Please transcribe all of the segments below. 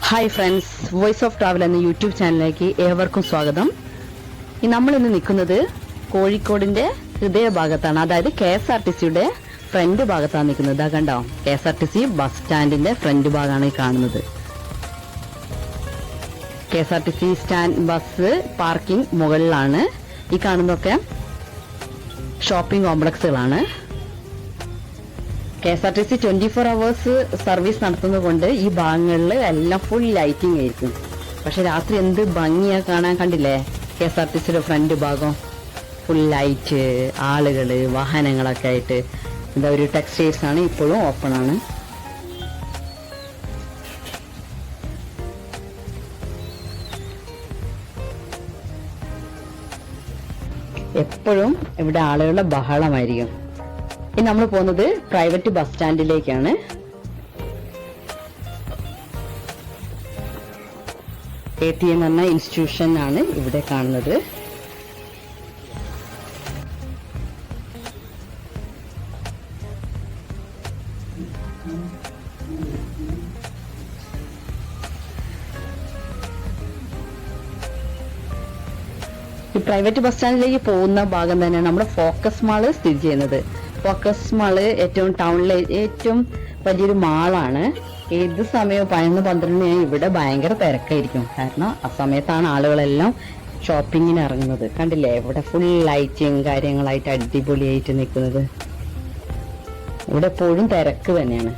Hi friends, voice of travel എന്ന YouTube ചാനലിലേക്ക് ഏവർക്കും സ്വാഗതം. നമ്മളിന്ന് നിൽക്കുന്നത് കോഴിക്കോടിന്റെ ഹൃദയഭാഗത്താണ്, അതായത് KSRTCയുടെ ഫ്രണ്ട് ഭാഗത്താണ് നിൽക്കുന്നത്. ഇതാ കണ്ടോ, KSRTC ബസ് സ്റ്റാൻഡിന്റെ ഫ്രണ്ട് ഭാഗമാണ് ഈ കാണുന്നത്. KSRTC സ്റ്റാൻഡ് ബസ് പാർക്കിംഗ് മുകളിലാണ്. ഈ കാണുന്നതൊക്കെ ഷോപ്പിംഗ് കോംപ്ലക്സുകളാണ്. KSRTC 24 hours സർവീസ് നടത്തുന്നത് കൊണ്ട് ഈ ഭാഗങ്ങളിൽ എല്ലാം ഫുൾ ലൈറ്റിംഗ് ആയിരിക്കും. പക്ഷെ രാത്രി എന്ത് ഭംഗിയാ കാണാൻ, കണ്ടില്ലേ? KSRTCയുടെ ഫ്രണ്ട് ഭാഗം ഫുൾ ലൈറ്റ്, ആളുകള്, വാഹനങ്ങളൊക്കെ ആയിട്ട്. എന്താ, ഒരു ടെക്സ്റ്റൈൽസ് ആണ്, ഇപ്പോഴും ഓപ്പൺ ആണ്. എപ്പോഴും ഇവിടെ ആളുകളുടെ ബഹളമായിരിക്കും. ഇനി നമ്മൾ പോകുന്നത് പ്രൈവറ്റ് ബസ് സ്റ്റാൻഡിലേക്കാണ്. ATM എന്ന ഇൻസ്റ്റിറ്റ്യൂഷൻ ആണ് ഇവിടെ കാണുന്നത്. ഈ പ്രൈവറ്റ് ബസ് സ്റ്റാൻഡിലേക്ക് പോകുന്ന ഭാഗം തന്നെയാണ് നമ്മുടെ ഫോക്കസ് മാള് സ്ഥിതി ചെയ്യുന്നത്. ഫോക്കസ് മാള് ഏറ്റവും ടൗണിലെ ഏറ്റവും വലിയൊരു മാളാണ്. ഏത് സമയവും 11-12 ഇവിടെ ഭയങ്കര തിരക്കായിരിക്കും. കാരണം ആ സമയത്താണ് ആളുകളെല്ലാം ഷോപ്പിങ്ങിന് ഇറങ്ങുന്നത്. കണ്ടില്ലേ, ഇവിടെ ഫുൾ ലൈറ്റിങ് കാര്യങ്ങളായിട്ട് അടിപൊളിയായിട്ട് നിൽക്കുന്നത്. ഇവിടെ എപ്പോഴും തിരക്ക് തന്നെയാണ്.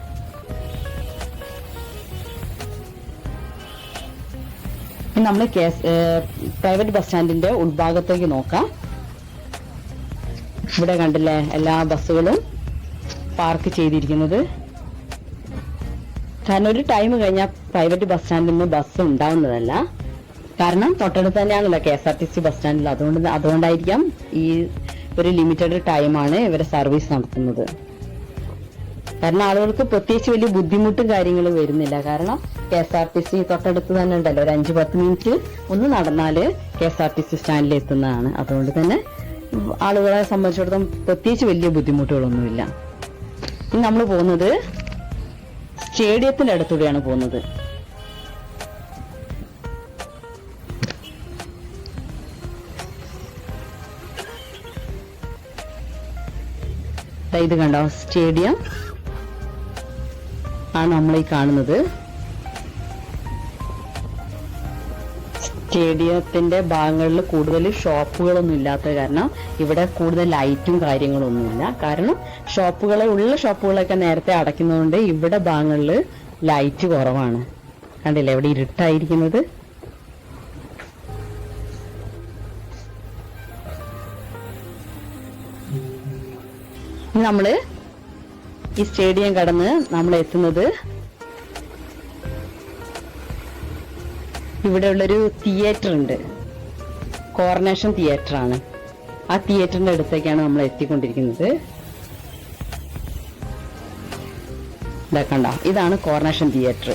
നമ്മൾ പ്രൈവറ്റ് ബസ് സ്റ്റാൻഡിന്റെ ഉൾഭാഗത്തേക്ക് നോക്കാം. ഇവിടെ കണ്ടില്ലേ, എല്ലാ ബസ്സുകളും പാർക്ക് ചെയ്തിരിക്കുന്നത്. കാരണം ഒരു ടൈം കഴിഞ്ഞാൽ പ്രൈവറ്റ് ബസ് സ്റ്റാൻഡിൽ നിന്ന് ബസ് ഉണ്ടാവുന്നതല്ല. കാരണം തൊട്ടടുത്ത് തന്നെയാണല്ലോ KSRTC ബസ് സ്റ്റാൻഡിൽ. അതുകൊണ്ടായിരിക്കാം ഈ ഒരു ലിമിറ്റഡ് ടൈമാണ് ഇവരെ സർവീസ് നടത്തുന്നത്. കാരണം ആളുകൾക്ക് പ്രത്യേകിച്ച് വലിയ ബുദ്ധിമുട്ടും കാര്യങ്ങളും വരുന്നില്ല. കാരണം KSRTC തൊട്ടടുത്ത് തന്നെ ഉണ്ടല്ലോ. ഒരു 5-10 മിനിറ്റ് ഒന്ന് നടന്നാല് KSRTC സ്റ്റാൻഡിൽ എത്തുന്നതാണ്. അതുകൊണ്ട് തന്നെ ആളുകളെ സംബന്ധിച്ചിടത്തോളം പ്രത്യേകിച്ച് വലിയ ബുദ്ധിമുട്ടുകളൊന്നുമില്ല. ഇനി നമ്മൾ പോകുന്നത് സ്റ്റേഡിയത്തിന്റെ അടുത്തൂടെയാണ് പോകുന്നത്. ഇത് കണ്ടോ, സ്റ്റേഡിയം ആണ് നമ്മളീ കാണുന്നത്. സ്റ്റേഡിയത്തിന്റെ ഭാഗങ്ങളിൽ കൂടുതൽ ഷോപ്പുകളൊന്നും ഇല്ലാത്ത കാരണം ഇവിടെ കൂടുതൽ ലൈറ്റും കാര്യങ്ങളൊന്നുമില്ല. കാരണം ഉള്ള ഷോപ്പുകളൊക്കെ നേരത്തെ അടയ്ക്കുന്നതുകൊണ്ട് ഇവിടെ ഭാഗങ്ങളിൽ ലൈറ്റ് കുറവാണ്. കണ്ടില്ലേ, ഇവിടെ ഇരുട്ടായിരിക്കുന്നത്. നമ്മള് ഈ സ്റ്റേഡിയം കടന്ന് നമ്മൾ എത്തുന്നത് ഇവിടെ ഉള്ളൊരു തിയേറ്റർ ഉണ്ട്. കോർണേഷൻ തിയേറ്റർ ആണ്. ആ തിയേറ്ററിന്റെ അടുത്തേക്കാണ് നമ്മൾ എത്തിക്കൊണ്ടിരിക്കുന്നത്. കണ്ടോ, ഇതാണ് കോർണേഷൻ തിയേറ്റർ.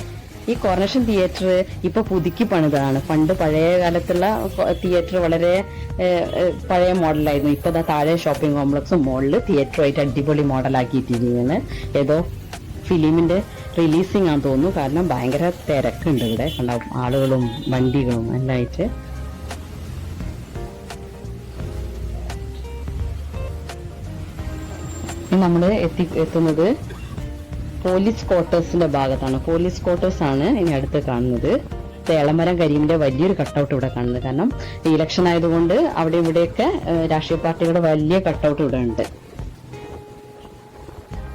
ഈ കോർണേഷൻ തിയേറ്റർ ഇപ്പൊ പുതുക്കി പണിതാണ്. പണ്ട് പഴയ കാലത്തുള്ള തിയേറ്റർ വളരെ പഴയ മോഡലായിരുന്നു. ഇപ്പൊ താഴെ ഷോപ്പിംഗ് കോംപ്ലക്സും മുകളിൽ തിയേറ്ററുമായിട്ട് അടിപൊളി മോഡലാക്കിയിട്ടിരിക്കുകയാണ്. ഏതോ ഫിലിമിന്റെ റിലീസിംഗ് ആണെന്ന് തോന്നുന്നു. കാരണം ഭയങ്കര തിരക്കുണ്ട് ഇവിടെ. കണ്ടോ, ആളുകളും വണ്ടികളും എല്ലാം ആയിട്ട്. നമ്മള് എത്തുന്നത് പോലീസ് ക്വാർട്ടേഴ്സിന്റെ ഭാഗത്താണ്. പോലീസ് ക്വാർട്ടേഴ്സ് ആണ് ഇനി അടുത്ത് കാണുന്നത്. എളമരം കരീമിന്റെ വലിയൊരു കട്ടൗട്ട് ഇവിടെ കാണുന്നത്. കാരണം ഇലക്ഷൻ ആയതുകൊണ്ട് അവിടെ ഇവിടെയൊക്കെ രാഷ്ട്രീയ പാർട്ടികളുടെ വലിയ കട്ടൗട്ട് ഇവിടെ ഉണ്ട്.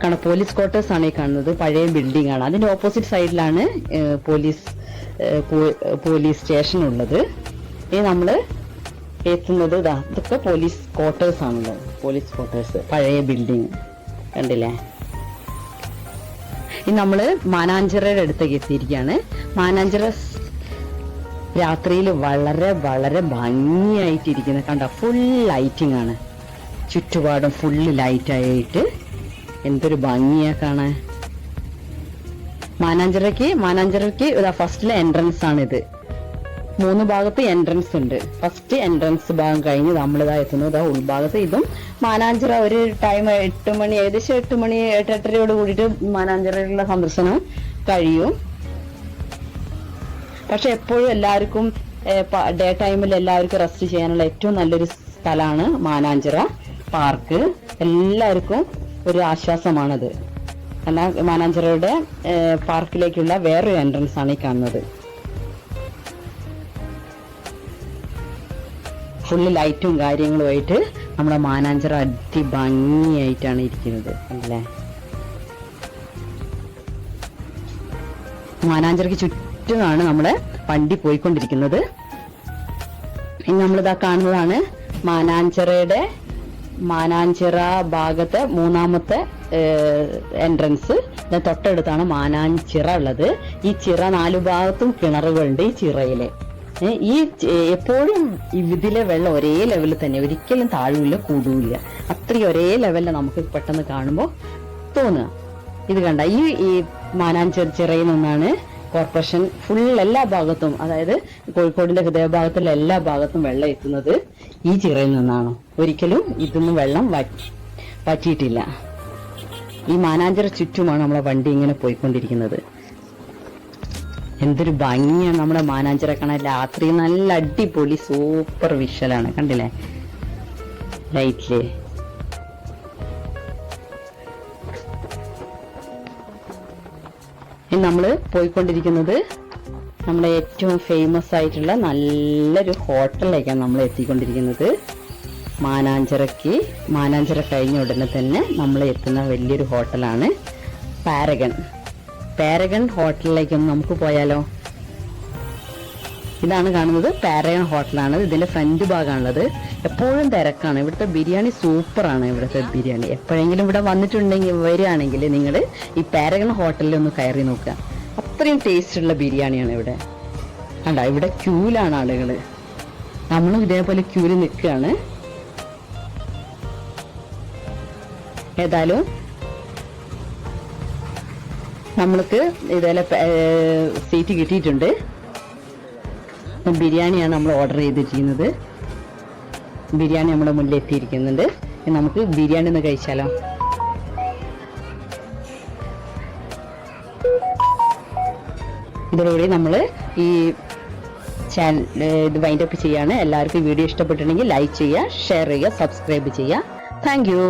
കാരണം പോലീസ് ക്വാർട്ടേഴ്സ് ആണ് ഈ കാണുന്നത്. പഴയ ബിൽഡിംഗ് ആണ്. അതിന്റെ ഓപ്പോസിറ്റ് സൈഡിലാണ് പോലീസ് സ്റ്റേഷൻ ഉള്ളത്. ഇനി നമ്മള് എത്തുന്നത് ഇതൊക്കെ പോലീസ് ക്വാർട്ടേഴ്സ് ആണല്ലോ. പോലീസ് ക്വാർട്ടേഴ്സ്, പഴയ ബിൽഡിംഗ് കണ്ടില്ലേ. ഇനി നമ്മള് മാനാഞ്ചിറയുടെ അടുത്തേക്ക് എത്തിയിരിക്കുകയാണ്. മാനാഞ്ചിറ രാത്രിയിൽ വളരെ വളരെ ഭംഗിയായിട്ടിരിക്കുന്നത്. കണ്ടോ, ഫുൾ ലൈറ്റിംഗ് ആണ്. ചുറ്റുപാടും ഫുള്ള് ലൈറ്റായിട്ട് എന്തൊരു ഭംഗിയാ കാണാൻ. മാനാഞ്ചിറയ്ക്ക് ഫസ്റ്റിലെ എൻട്രൻസ് ആണിത്. 3 ഭാഗത്ത് എൻട്രൻസ് ഉണ്ട്. ഫസ്റ്റ് എൻട്രൻസ് ഭാഗം കഴിഞ്ഞ് നമ്മളിതാ എത്തുന്നത് ഉൾഭാഗത്ത്. ഇതും മാനാഞ്ചിറ ഒരു ടൈം 8 മണി, ഏകദേശം 8 മണി 8:30 കൂടിയിട്ട് മാനാഞ്ചിറയിലുള്ള സന്ദർശനം കഴിയും. പക്ഷെ എപ്പോഴും എല്ലാവർക്കും ഡേ ടൈമിൽ എല്ലാവർക്കും റെസ്റ്റ് ചെയ്യാനുള്ള ഏറ്റവും നല്ലൊരു സ്ഥലമാണ് മാനാഞ്ചിറ പാർക്ക്. എല്ലാവർക്കും ഒരു ആശ്വാസമാണത്. എന്നാൽ മാനാഞ്ചിറയുടെ പാർക്കിലേക്കുള്ള വേറൊരു എൻട്രൻസ് ആണ് ഈ കാണുന്നത്. ഫുള്ള് ലൈറ്റും കാര്യങ്ങളുമായിട്ട് നമ്മുടെ മാനാഞ്ചിറ ഭംഗിയായിട്ടാണ് ഇരിക്കുന്നത് അല്ലേ. മാനാഞ്ചിറയ്ക്ക് ചുറ്റുമാണ് നമ്മുടെ വണ്ടി പോയിക്കൊണ്ടിരിക്കുന്നത്. ഇനി നമ്മളിതാ കാണുന്നതാണ് മാനാഞ്ചിറ ഭാഗത്തെ മൂന്നാമത്തെ എൻട്രൻസ്. തൊട്ടടുത്താണ് മാനാഞ്ചിറ ഉള്ളത്. ഈ ചിറ 4 ഭാഗത്തും കിണറുകളുണ്ട് ഈ ചിറയിലെ. ഈ എപ്പോഴും ഇതിലെ വെള്ളം ഒരേ ലെവലിൽ തന്നെ, ഒരിക്കലും താഴുമില്ല കൂടുമില്ല. അത്രയും ഒരേ ലെവലിൽ നമുക്ക് പെട്ടെന്ന് കാണുമ്പോൾ തോന്നുക. ഇത് കണ്ട ഈ മാനാഞ്ചിറയിൽ നിന്നാണ് കോർപ്പറേഷൻ ഫുൾ എല്ലാ ഭാഗത്തും, അതായത് കോഴിക്കോടിന്റെ ഹൃദയഭാഗത്തുള്ള എല്ലാ ഭാഗത്തും വെള്ളം എത്തുന്നത് ഈ ചിറയിൽ നിന്നാണ്. ഒരിക്കലും ഇതൊന്നും വെള്ളം വറ്റിയിട്ടില്ല. ഈ മാനാഞ്ചിറ ചുറ്റുമാണ് നമ്മളെ വണ്ടി ഇങ്ങനെ പോയിക്കൊണ്ടിരിക്കുന്നത്. എന്തൊരു ഭംഗിയാണ് നമ്മുടെ മാനാഞ്ചിറ കാണാൻ. രാത്രി നല്ല അടിപൊളി സൂപ്പർ വിഷ്വലാണ്. കണ്ടില്ലേ ലൈറ്റില്. ഇനി നമ്മള് പോയിക്കൊണ്ടിരിക്കുന്നത് നമ്മുടെ ഏറ്റവും ഫേമസ് ആയിട്ടുള്ള നല്ലൊരു ഹോട്ടലിലേക്കാണ് നമ്മൾ എത്തിക്കൊണ്ടിരിക്കുന്നത്. മാനാഞ്ചിറ കഴിഞ്ഞ ഉടനെ തന്നെ നമ്മൾ എത്തുന്ന വലിയൊരു ഹോട്ടലാണ് പാരഗൺ ഹോട്ടലിലേക്കൊന്ന് നമുക്ക് പോയാലോ. ഇതാണ് കാണുന്നത് പാരഗൺ ഹോട്ടലാണ്. ഇതിന്റെ ഫ്രണ്ട് ഭാഗമാണുള്ളത്. എപ്പോഴും തിരക്കാണ്. ഇവിടുത്തെ ബിരിയാണി സൂപ്പറാണ്. ഇവിടുത്തെ ബിരിയാണി എപ്പോഴെങ്കിലും ഇവിടെ വരികയാണെങ്കിൽ നിങ്ങൾ ഈ പാരഗൺ ഹോട്ടലിൽ ഒന്ന് കയറി നോക്കുക. അത്രയും ടേസ്റ്റ് ഉള്ള ബിരിയാണിയാണ് ഇവിടെ. കണ്ട ഇവിടെ ക്യൂലാണ് ആളുകൾ. നമ്മളും ഇതേപോലെ ക്യൂല് നിൽക്കുകയാണ്. ഏതായാലും നമ്മൾക്ക് ഇതേപോലെ സീറ്റ് കിട്ടിയിട്ടുണ്ട്. ബിരിയാണിയാണ് നമ്മൾ ഓർഡർ ചെയ്തിരിക്കുന്നത്. ബിരിയാണി നമ്മുടെ മുന്നിൽ എത്തിയിരിക്കുന്നുണ്ട്. നമുക്ക് ബിരിയാണി ഒന്ന് കഴിച്ചാലോ. ഇതോടുകൂടി നമ്മൾ ഈ ചാനൽ ഇത് വൈൻഡ് അപ്പ് ചെയ്യാണ്. എല്ലാവർക്കും വീഡിയോ ഇഷ്ടപ്പെട്ടിട്ടുണ്ടെങ്കിൽ ലൈക്ക് ചെയ്യുക, ഷെയർ ചെയ്യുക, സബ്സ്ക്രൈബ് ചെയ്യുക. Thank you.